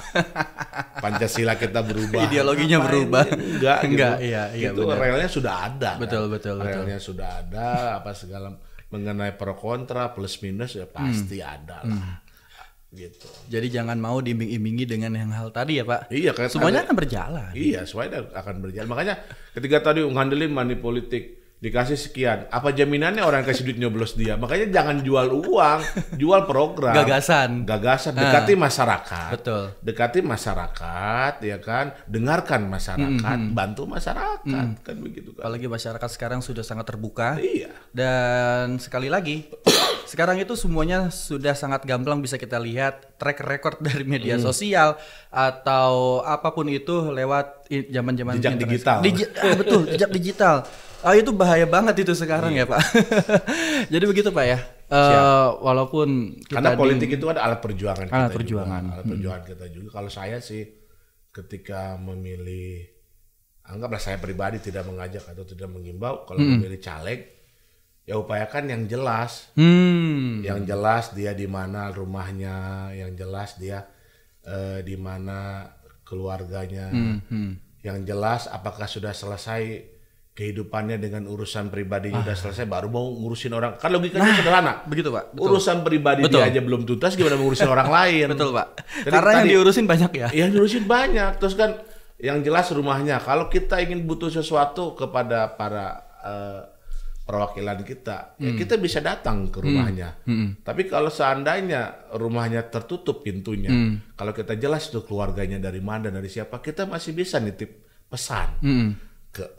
Pancasila kita berubah, ideologinya berubah. Enggak, gitu. Iya, itu relnya sudah ada. Betul. Relnya sudah ada, apa segala mengenai pro kontra plus minus ya pasti ada lah. Gitu. Jadi jangan mau diimbing-imbingi dengan yang hal tadi ya Pak. Iya, kan semuanya akan berjalan. Iya, semuanya akan berjalan. Makanya ketika tadi ngandelin money politik, dikasih sekian, apa jaminannya orang kasih duit nyoblos dia? Makanya jangan jual uang, jual program. Gagasan, dekati masyarakat. Betul. Dekati masyarakat, ya kan? Dengarkan masyarakat, bantu masyarakat, kan begitu kan. Apalagi masyarakat sekarang sudah sangat terbuka. Iya. Dan sekali lagi, sekarang itu semuanya sudah sangat gamblang, bisa kita lihat track record dari media sosial atau apapun itu lewat zaman-zaman jejak digital. Betul, jejak digital. Itu bahaya banget itu sekarang ya Pak. Jadi begitu Pak ya. Walaupun kita karena politik itu ada alat perjuangan kita alat perjuangan kita juga. Kalau saya sih ketika memilih, anggaplah saya pribadi tidak mengajak atau tidak mengimbau, kalau memilih caleg ya upayakan yang jelas. Yang jelas dia di mana rumahnya, yang jelas dia di mana keluarganya. Yang jelas apakah sudah selesai kehidupannya dengan urusan pribadinya udah selesai, baru mau ngurusin orang. Kan logikanya sederhana. Begitu Pak. Betul. Urusan pribadi dia aja belum tuntas, gimana mau ngurusin orang lain? Betul Pak. Jadi, karena yang diurusin banyak ya. Yang diurusin banyak. Terus kan yang jelas rumahnya. Kalau kita ingin butuh sesuatu kepada para perwakilan kita, ya kita bisa datang ke rumahnya. Tapi kalau seandainya rumahnya tertutup pintunya, kalau kita jelas tuh keluarganya dari mana, dari siapa, kita masih bisa nitip pesan.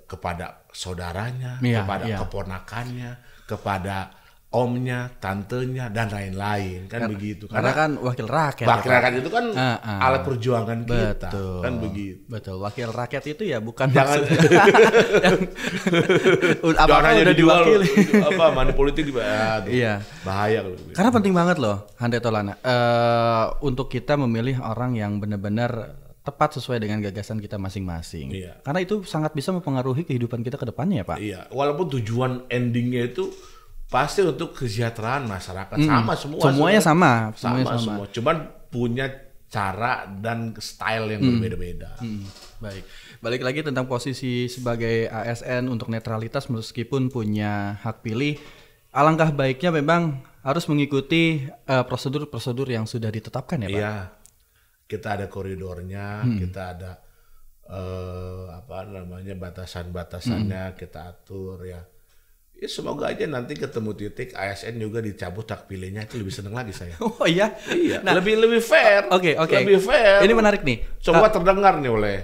Kepada saudaranya, kepada keponakannya, kepada omnya, tantenya, dan lain-lain kan begitu. Karena kan wakil rakyat. Wakil rakyat itu kan alat perjuangan kita, kan begitu. Betul. Wakil rakyat itu ya bukan jangan udah diwakili. Money politik bahaya. Karena penting banget loh, Hande Tolana, untuk kita memilih orang yang benar-benar tepat sesuai dengan gagasan kita masing-masing. Iya. Karena itu sangat bisa mempengaruhi kehidupan kita ke depannya ya Pak. Iya, walaupun tujuan endingnya itu pasti untuk kesejahteraan masyarakat. Sama semua. Semuanya sama. Semua. Cuman punya cara dan style yang berbeda-beda. Baik. Balik lagi tentang posisi sebagai ASN untuk netralitas meskipun punya hak pilih. Alangkah baiknya memang harus mengikuti prosedur-prosedur yang sudah ditetapkan ya Pak? Iya. Kita ada koridornya, kita ada batasan-batasannya kita atur ya. Ya semoga aja nanti ketemu titik ASN juga dicabut hak pilihnya, itu lebih seneng lagi saya. Oh iya? Iya, nah, lebih fair. Oke. Lebih fair. Ini menarik nih. Coba terdengar nih oleh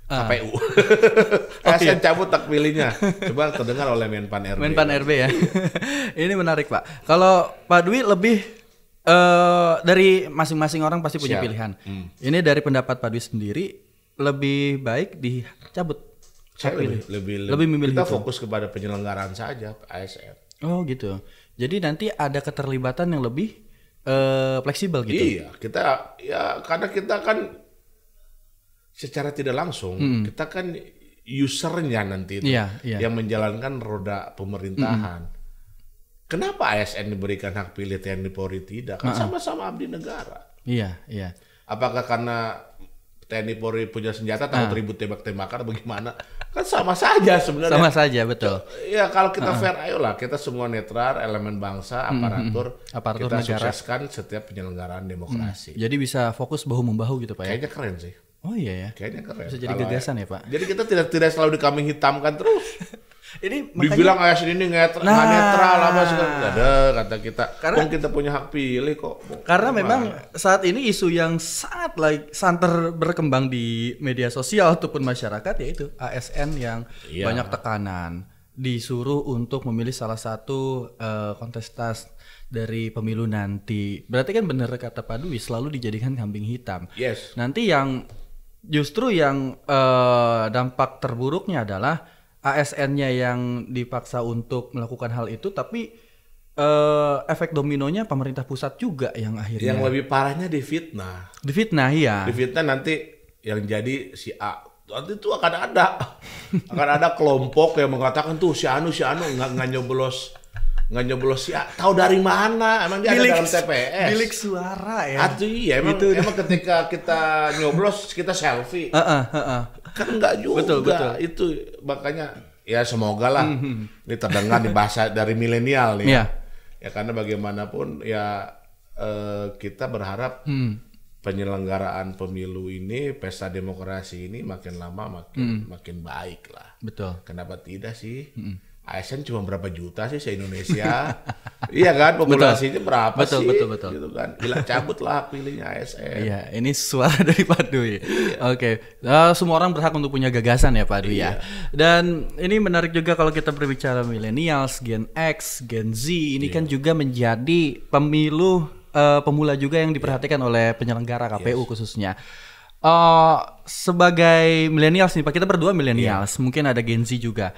KPU. ASN cabut hak pilihnya. Coba terdengar oleh Menpan RB. Menpan RB ya. Ini menarik Pak. Kalau Pak Dwi lebih dari masing-masing orang pasti punya pilihan. Ini dari pendapat Pak Dwi sendiri lebih baik dicabut. Saya lebih memilih kita fokus kepada penyelenggaraan saja ASN. Oh gitu. Jadi nanti ada keterlibatan yang lebih fleksibel gitu. Iya, karena kita kan secara tidak langsung kita kan usernya nanti itu yang menjalankan roda pemerintahan. Kenapa ASN diberikan hak pilih, TNI Polri tidak? Kan sama-sama abdi negara. Iya. Apakah karena TNI Polri punya senjata takut ribut tembak-tembakan bagaimana? Kan sama saja sebenarnya. Sama saja, betul. Ya kalau kita fair, ayolah kita semua netral, elemen bangsa, aparatur kita negara. Sukseskan setiap penyelenggaraan demokrasi. Jadi bisa fokus bahu-membahu gitu Pak ya? Kayaknya keren sih. Oh iya ya? Kayaknya keren. Bisa jadi gagasan ya Pak? Jadi kita tidak selalu dikambing hitamkan terus. Ini dibilang ASN ini nggak netral apa segala ada kata kita. Karena kita punya hak pilih kok. Karena memang saat ini isu yang santer berkembang di media sosial ataupun masyarakat yaitu ASN yang banyak tekanan, disuruh untuk memilih salah satu kontestan dari pemilu nanti. Berarti kan benar kata Pak Dwi selalu dijadikan kambing hitam. Yes. Nanti yang justru yang dampak terburuknya adalah ASN-nya yang dipaksa untuk melakukan hal itu, tapi efek dominonya pemerintah pusat juga yang akhirnya. Yang lebih parahnya difitnah. Difitnah ya. Difitnah nanti yang jadi si A. Nanti itu akan ada kelompok yang mengatakan tuh si Anu nggak nyoblos si A. Tahu dari mana? Emang dia ada dalam TPS. Bilik suara ya. Aduh iya emang ketika kita nyoblos kita selfie. Kan enggak juga. Betul. Itu makanya ya semoga lah ini terdengar di bahasa dari milenial nih. Ya karena bagaimanapun ya kita berharap penyelenggaraan pemilu ini, pesta demokrasi ini makin lama makin baik lah. Betul. Kenapa tidak sih? ASN cuma berapa juta sih se-Indonesia? Iya kan, populasinya berapa sih? Betul. Gitu kan. Gila cabut lah pilihnya ASN. Iya, ini suara dari Pak Dwi. Oke. Semua orang berhak untuk punya gagasan ya Pak Dwi ya. Dan ini menarik juga kalau kita berbicara millennials, Gen X, Gen Z, ini kan juga menjadi pemilu pemula juga yang diperhatikan oleh penyelenggara KPU khususnya. Sebagai millennials nih Pak, kita berdua millennials, mungkin ada Gen Z juga.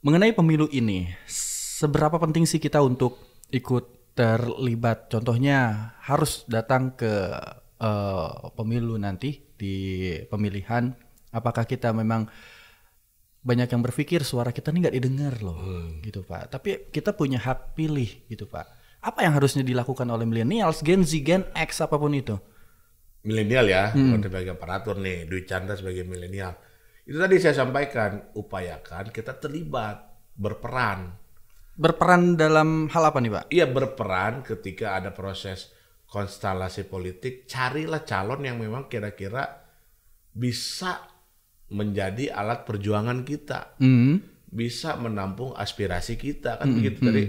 Mengenai pemilu ini, seberapa penting sih kita untuk ikut terlibat? Contohnya harus datang ke pemilu nanti di pemilihan. Apakah kita memang banyak yang berpikir suara kita ini nggak didengar loh, gitu Pak. Tapi kita punya hak pilih, gitu Pak. Apa yang harusnya dilakukan oleh millennials, Gen Z, Gen X, apapun itu? Milenial ya, sebagai aparatur nih, Dwi Chandra sebagai milenial. Itu tadi saya sampaikan, upayakan kita terlibat, berperan. Berperan dalam hal apa nih Pak? Iya, berperan ketika ada proses konstelasi politik, carilah calon yang memang kira-kira bisa menjadi alat perjuangan kita. Bisa menampung aspirasi kita, kan begitu tadi.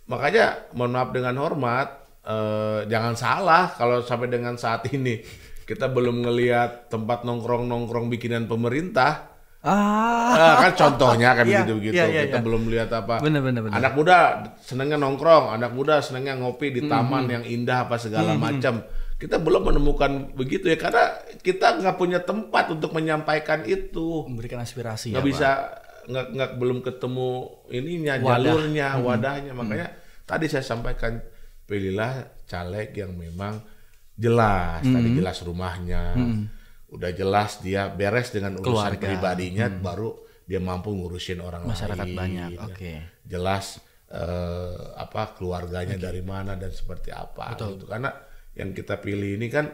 Makanya mohon maaf dengan hormat, jangan salah kalau sampai dengan saat ini kita belum ngelihat tempat nongkrong bikinan pemerintah. Kan contohnya kan begitu-begitu. Kita belum lihat apa. Bener. Anak muda senengnya nongkrong, anak muda senengnya ngopi di taman yang indah apa segala macam. Kita belum menemukan begitu ya, karena kita nggak punya tempat untuk menyampaikan itu. Memberikan aspirasi. Nggak bisa, nggak belum ketemu ininya, jalurnya, wadahnya. Makanya tadi saya sampaikan, pilihlah caleg yang memang jelas, tadi jelas rumahnya, udah jelas dia beres dengan urusan Keluarga. pribadinya, baru dia mampu ngurusin orang Masyarakat lain. banyak. Oke. Jelas keluarganya dari mana dan seperti apa gitu. Karena yang kita pilih ini kan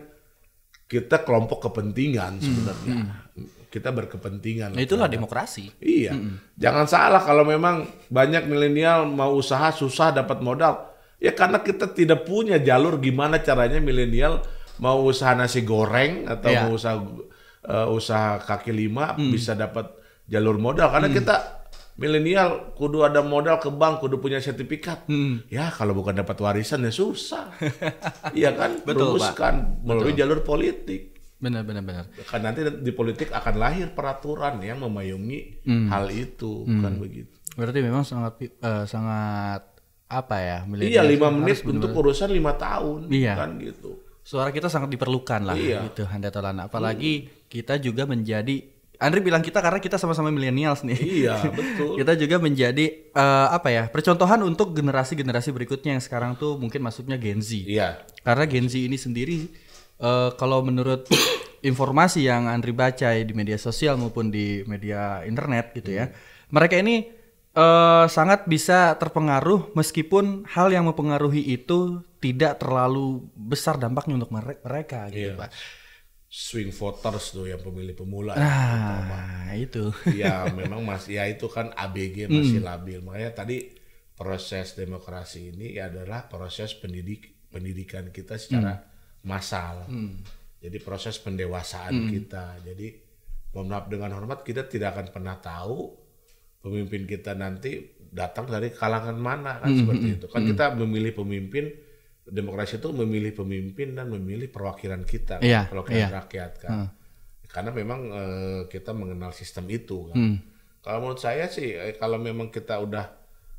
kita kelompok kepentingan sebenarnya. Kita berkepentingan. Nah, itulah demokrasi. Iya. Jangan salah kalau memang banyak milenial mau usaha susah dapat modal. Ya karena kita tidak punya jalur gimana caranya milenial mau usaha nasi goreng atau mau usaha kaki lima bisa dapat jalur modal, karena kita milenial kudu ada modal ke bank, kudu punya sertifikat. Ya kalau bukan dapat warisan ya susah. Iya kan? Betul, Rumuskan melalui jalur politik. Benar. Kan nanti di politik akan lahir peraturan yang memayungi hal itu, kan begitu. Berarti memang sangat apa ya? Iya, 5 menit untuk urusan 5 tahun, kan gitu. Suara kita sangat diperlukan lah, gitu Handetolan. Apalagi kita juga menjadi, Andri bilang kita karena kita sama-sama millennials nih. Iya, betul. Kita juga menjadi percontohan untuk generasi-generasi berikutnya yang sekarang tuh mungkin masuknya Gen Z. Iya. Karena Gen Z ini sendiri, kalau menurut informasi yang Andri baca di media sosial maupun di media internet gitu ya, mereka ini sangat bisa terpengaruh, meskipun hal yang mempengaruhi itu tidak terlalu besar dampaknya untuk mereka gitu, Pak. Swing voters tuh yang pemilih pemula. Itu. Ya memang masih, ya itu kan ABG masih labil. Makanya tadi proses demokrasi ini adalah proses pendidikan kita secara massal. Jadi proses pendewasaan kita. Jadi mohon maaf dengan hormat, kita tidak akan pernah tahu pemimpin kita nanti datang dari kalangan mana, kan seperti itu. Kan kita memilih pemimpin, demokrasi itu memilih pemimpin dan memilih perwakilan kita, perwakilan rakyat kan. Karena memang kita mengenal sistem itu kan. Kalau menurut saya sih, kalau memang kita udah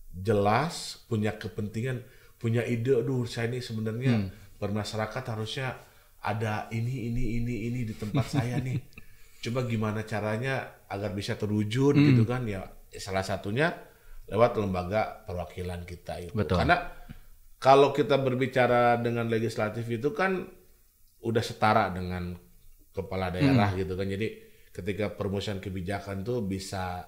jelas punya kepentingan, punya ide, aduh saya ini sebenarnya bermasyarakat harusnya ada ini di tempat saya nih. Coba gimana caranya agar bisa terwujud gitu kan ya. Salah satunya lewat lembaga perwakilan kita itu. Betul. Karena kalau kita berbicara dengan legislatif itu kan udah setara dengan kepala daerah gitu kan. Jadi ketika perumusan kebijakan tuh bisa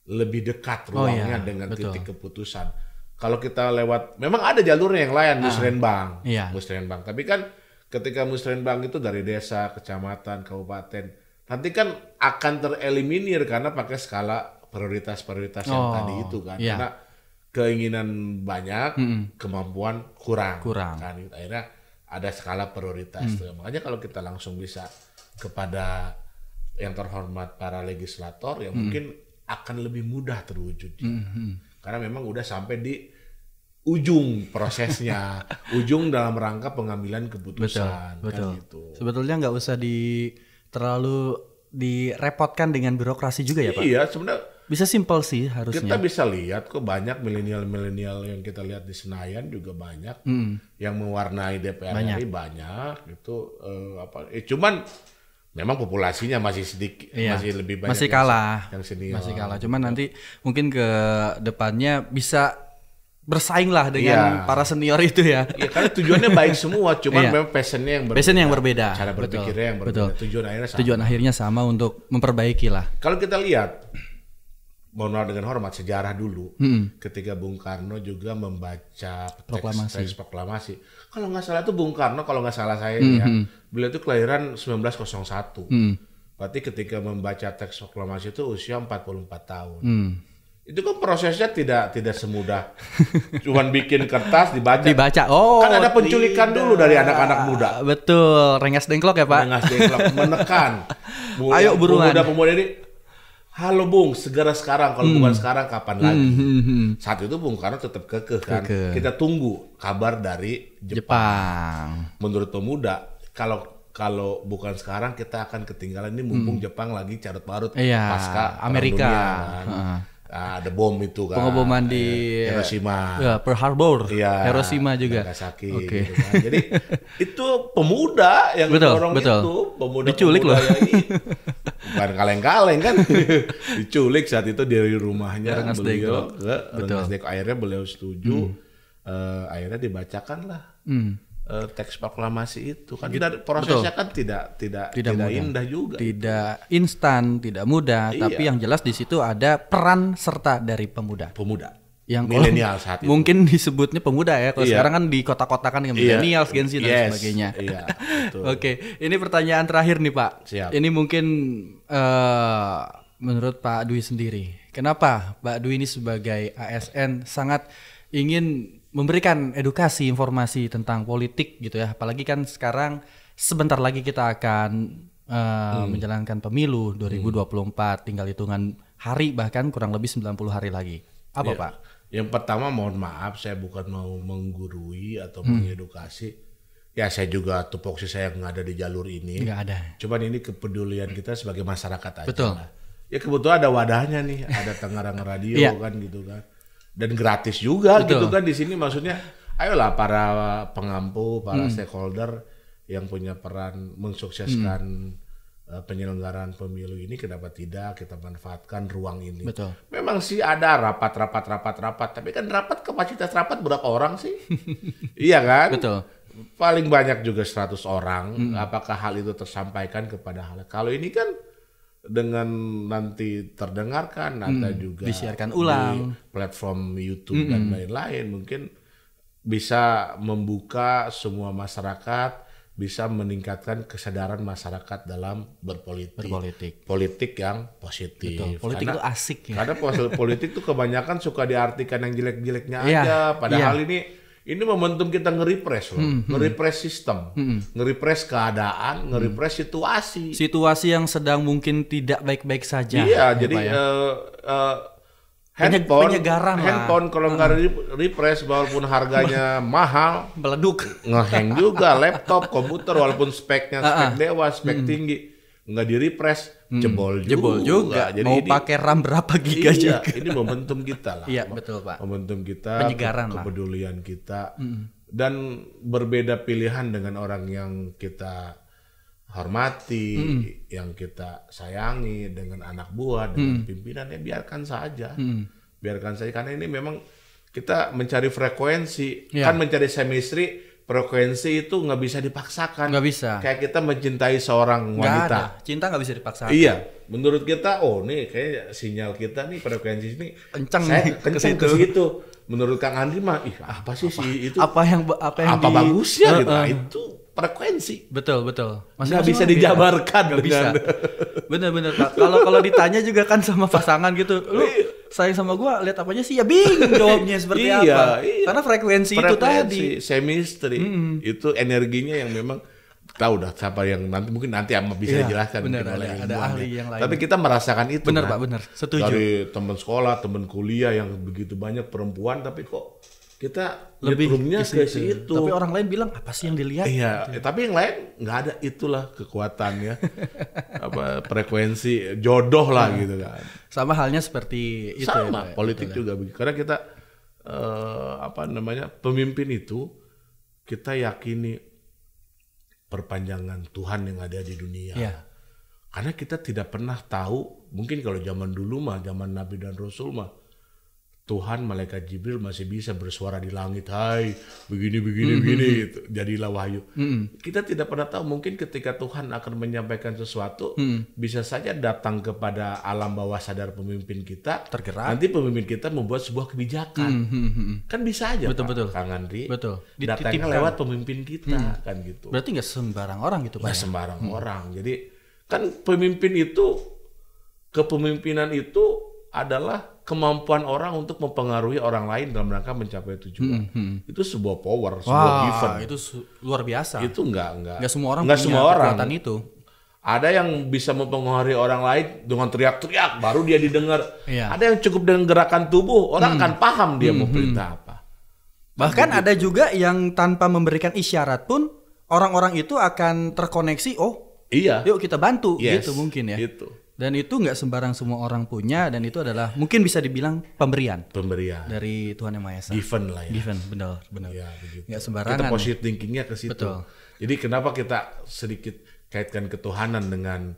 lebih dekat ruangnya dengan titik keputusan. Kalau kita lewat, memang ada jalurnya yang lain, musrenbang. Musrenbang. Tapi kan ketika musrenbang itu dari desa, kecamatan, kabupaten, nanti kan akan tereliminir karena pakai skala prioritas-prioritas yang tadi itu kan. Karena keinginan banyak, kemampuan kurang. Kan. Akhirnya ada skala prioritas. Makanya kalau kita langsung bisa kepada yang terhormat para legislator, ya mungkin akan lebih mudah terwujud. Karena memang udah sampai di ujung prosesnya, ujung dalam rangka pengambilan keputusan. Betul. Kan gitu. Sebetulnya nggak usah terlalu direpotkan dengan birokrasi juga ya Pak? Iya, sebenarnya bisa simpel sih harusnya. Kita bisa lihat kok banyak milenial yang kita lihat di Senayan juga banyak yang mewarnai DPR RI banyak itu cuman memang populasinya masih sedikit, masih lebih banyak masih kalah yang senior. Masih kalah. Cuman nanti mungkin ke depannya bisa bersaing lah dengan para senior itu ya. Iya, karena tujuannya baik semua, cuman memang passionnya yang berbeda. Passion yang berbeda. Cara berpikirnya yang berbeda. Tujuan akhirnya sama untuk memperbaiki lah. Kalau kita lihat, mohon maaf dengan hormat, sejarah dulu, ketika Bung Karno juga membaca teks proklamasi. Kalau nggak salah itu Bung Karno, kalau nggak salah saya ya, beliau itu kelahiran 1901. Berarti ketika membaca teks proklamasi itu usia 44 tahun. Itu kan prosesnya tidak semudah cuman bikin kertas dibaca. Oh, kan ada penculikan dulu dari anak-anak muda. Betul, rengas dengklok ya Pak. Rengas dengklok, menekan. Ayo buruan. Pemuda ini, halo Bung, segera sekarang. Kalau bukan sekarang, kapan lagi? Saat itu Bung Karno tetap kekeh kan. Kita tunggu kabar dari Jepang. Menurut pemuda, kalau bukan sekarang kita akan ketinggalan. Ini mumpung Jepang lagi carut marut pasca Amerika. Ada bom itu kan. Pengeboman di Hiroshima. Pearl Harbor. Hiroshima juga. Nagasaki. Gitu kan. Jadi itu pemuda yang dorong itu. Pemuda diculik loh. Bukan kaleng-kaleng kan. Diculik saat itu dari rumahnya. Rengas Dengklok. Akhirnya beliau setuju. Akhirnya dibacakan lah teks proklamasi itu kan prosesnya kan tidak mudah. indah juga. Tidak instan, tidak mudah, tapi yang jelas di situ ada peran serta dari pemuda. Yang milenial saat itu. Mungkin disebutnya pemuda ya. Kalau sekarang kan di kota-kotakan dengan milenial, Gen Z dan sebagainya. Oke, ini pertanyaan terakhir nih Pak. Siap. Ini mungkin menurut Pak Dwi sendiri, kenapa Pak Dwi ini sebagai ASN sangat ingin memberikan edukasi informasi tentang politik gitu ya. Apalagi kan sekarang sebentar lagi kita akan menjalankan pemilu 2024, tinggal hitungan hari, bahkan kurang lebih 90 hari lagi. Apa Pak? Yang pertama mohon maaf, saya bukan mau menggurui atau mengedukasi. Ya saya juga tupoksi saya nggak ada di jalur ini. Nggak ada. Cuman ini kepedulian kita sebagai masyarakat aja. Betul. Lah. Ya kebetulan ada wadahnya nih, ada Tangerang Radio kan gitu kan. Dan gratis juga gitu kan di sini, maksudnya ayolah para pengampu, para stakeholder yang punya peran mensukseskan penyelenggaraan pemilu ini, kenapa tidak kita manfaatkan ruang ini. Betul. Memang sih ada rapat, tapi kan kapasitas rapat berapa orang sih? Iya kan? Betul. Paling banyak juga 100 orang. Apakah hal itu tersampaikan kepada hal? Kalau ini kan dengan nanti terdengarkan atau juga disiarkan ulang di platform YouTube dan lain-lain, mungkin bisa membuka semua masyarakat, bisa meningkatkan kesadaran masyarakat dalam berpolitik. Politik yang positif. Betul. Politik itu asik ya. Karena politik itu kebanyakan suka diartikan yang jelek-jeleknya aja. Padahal ini momentum kita nge-refresh loh. Nge-refresh sistem, nge-refresh keadaan, nge-refresh situasi. Situasi yang sedang mungkin tidak baik-baik saja. Iya, jadi handphone kalau nggak refresh walaupun harganya mahal, meleduk, ngehang juga. Laptop, komputer walaupun speknya spek dewa, spek tinggi, nggak di refresh, jebol juga. Jadi mau pakai RAM berapa giga juga. Ini momentum kita lah. Iya betul Pak. Momentum kita, penyegaran kepedulian kita, dan berbeda pilihan dengan orang yang kita hormati, yang kita sayangi, dengan anak buah, dengan pimpinan, ya biarkan saja. Biarkan saja, karena ini memang kita mencari frekuensi, kan mencari chemistry, frekuensi itu nggak bisa dipaksakan. Nggak bisa. Kayak kita mencintai seorang wanita. Cinta nggak bisa dipaksakan. Iya, menurut kita, nih kayak sinyal kita nih, frekuensi ini kencang ke situ. Menurut Kang Andri mah, apa sih itu? Apa bagusnya gitu? Itu frekuensi. Betul. Nggak bisa dijabarkan. Nggak bisa. Bener Pak. Kalau ditanya juga kan sama pasangan gitu, lu sayang sama gua, lihat apanya sih? Ya bingung jawabnya seperti apa. Karena frekuensi itu tadi. Chemistry itu energinya yang memang tahu dah siapa yang nanti bisa dijelaskan. Bener, ada ahli yang lain. Tapi kita merasakan itu. Bener kan? Pak, bener. Setuju. Dari teman sekolah, teman kuliah yang begitu banyak perempuan, tapi kok kita lebih roomnya ke situ. Tapi orang lain bilang apa sih yang dilihat? Iya, gitu. Tapi yang lain nggak ada, itulah kekuatannya. Frekuensi jodoh lah gitu kan. Sama halnya seperti itu. Sama politik juga begitu. Karena kita pemimpin itu kita yakini perpanjangan Tuhan yang ada di dunia. Karena kita tidak pernah tahu, mungkin kalau zaman dulu mah, zaman Nabi dan Rasul mah, Tuhan, malaikat Jibril masih bisa bersuara di langit, hai, begini, gitu. Jadilah wahyu. Kita tidak pernah tahu, mungkin ketika Tuhan akan menyampaikan sesuatu, bisa saja datang kepada alam bawah sadar pemimpin kita, tergerak. Nanti pemimpin kita membuat sebuah kebijakan. Kan bisa aja, betul. Kang Andri. Betul. Datangnya lewat pemimpin kita, kan gitu. Berarti nggak sembarang orang gitu Pak? Nggak sembarang orang. Jadi kan kepemimpinan itu adalah kemampuan orang untuk mempengaruhi orang lain dalam rangka mencapai tujuan. Itu sebuah power, sebuah given. Itu luar biasa. Itu nggak semua orang punya kekuatan itu. Ada yang bisa mempengaruhi orang lain dengan teriak-teriak, baru dia didengar. Iya. Ada yang cukup dengan gerakan tubuh, orang akan paham dia mau perintah apa. Bahkan ada juga yang tanpa memberikan isyarat pun, orang-orang itu akan terkoneksi, yuk kita bantu, gitu mungkin ya. Gitu. Dan itu nggak sembarang semua orang punya, dan itu adalah mungkin bisa dibilang pemberian dari Tuhan Yang Maha Esa. Given lah ya. Given, benar. Ya, begitu. Nggak sembarangan. Kita positive thinkingnya ke situ. Betul. Jadi kenapa kita sedikit kaitkan ketuhanan dengan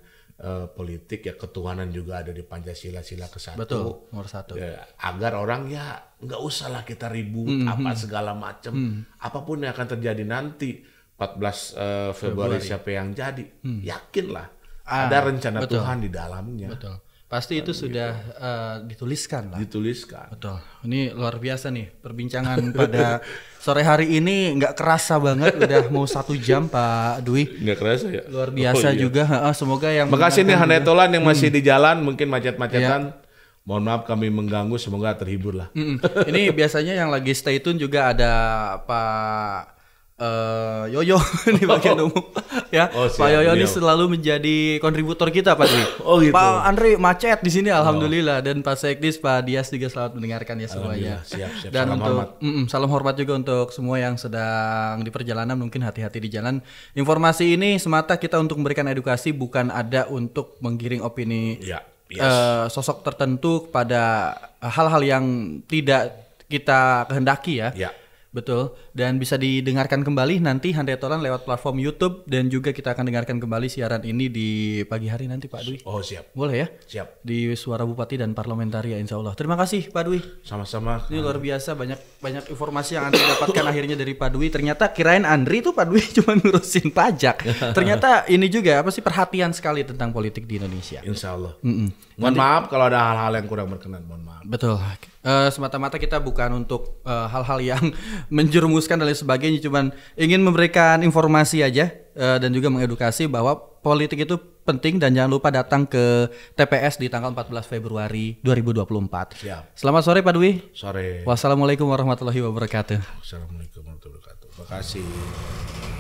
politik ya, ketuhanan juga ada di Pancasila, sila ke-1. Betul, nomor 1. Ya, agar orang ya nggak usah lah kita ribut apa segala macam, apapun yang akan terjadi nanti 14 Februari siapa yang jadi, yakinlah ada rencana betul. Tuhan di dalamnya. Betul. Pasti itu sudah dituliskan lah. Dituliskan. Betul. Ini luar biasa nih perbincangan pada sore hari ini, nggak kerasa banget udah mau 1 jam Pak Dwi. Nggak kerasa ya. Luar biasa juga. Semoga yang makasih nih Handetolan yang masih di jalan mungkin macet-macetan. Mohon maaf kami mengganggu, semoga terhibur lah. Ini biasanya yang lagi stay tune juga ada Pak Yoyo di bagian umum ya. Pak Yoyo ini selalu menjadi kontributor kita Pak Dwi. Gitu. Pak Andre macet di sini alhamdulillah, dan Pak Sekdis, Pak Dias juga selamat mendengarkan ya semuanya. Siap. Dan salam untuk hormat. Salam hormat juga untuk semua yang sedang di perjalanan, mungkin hati-hati di jalan. Informasi ini semata kita untuk memberikan edukasi, bukan ada untuk menggiring opini sosok tertentu pada hal-hal yang tidak kita kehendaki ya. Betul, dan bisa didengarkan kembali nanti Handetolan lewat platform YouTube, dan juga kita akan dengarkan kembali siaran ini di pagi hari nanti Pak Dwi. Oh siap. Boleh ya? Siap. Di Suara Bupati dan Parlamentaria insya Allah. Terima kasih Pak Dwi. Sama-sama. Ini luar biasa, banyak informasi yang Andri dapatkan akhirnya dari Pak Dwi. Ternyata kirain Andri tuh Pak Dwi cuma ngurusin pajak. Ternyata ini juga perhatian sekali tentang politik di Indonesia. Insya Allah. Mohon maaf kalau ada hal-hal yang kurang berkenan, mohon maaf. Betul. Semata-mata kita bukan untuk hal-hal yang menjerumuskan dan lain sebagainya, cuman ingin memberikan informasi aja dan juga mengedukasi bahwa politik itu penting, dan jangan lupa datang ke TPS di tanggal 14 Februari 2024. Siap. Selamat sore Pak Dwi. Sore. Wassalamualaikum warahmatullahi wabarakatuh. Assalamualaikum warahmatullahi wabarakatuh. Terima kasih.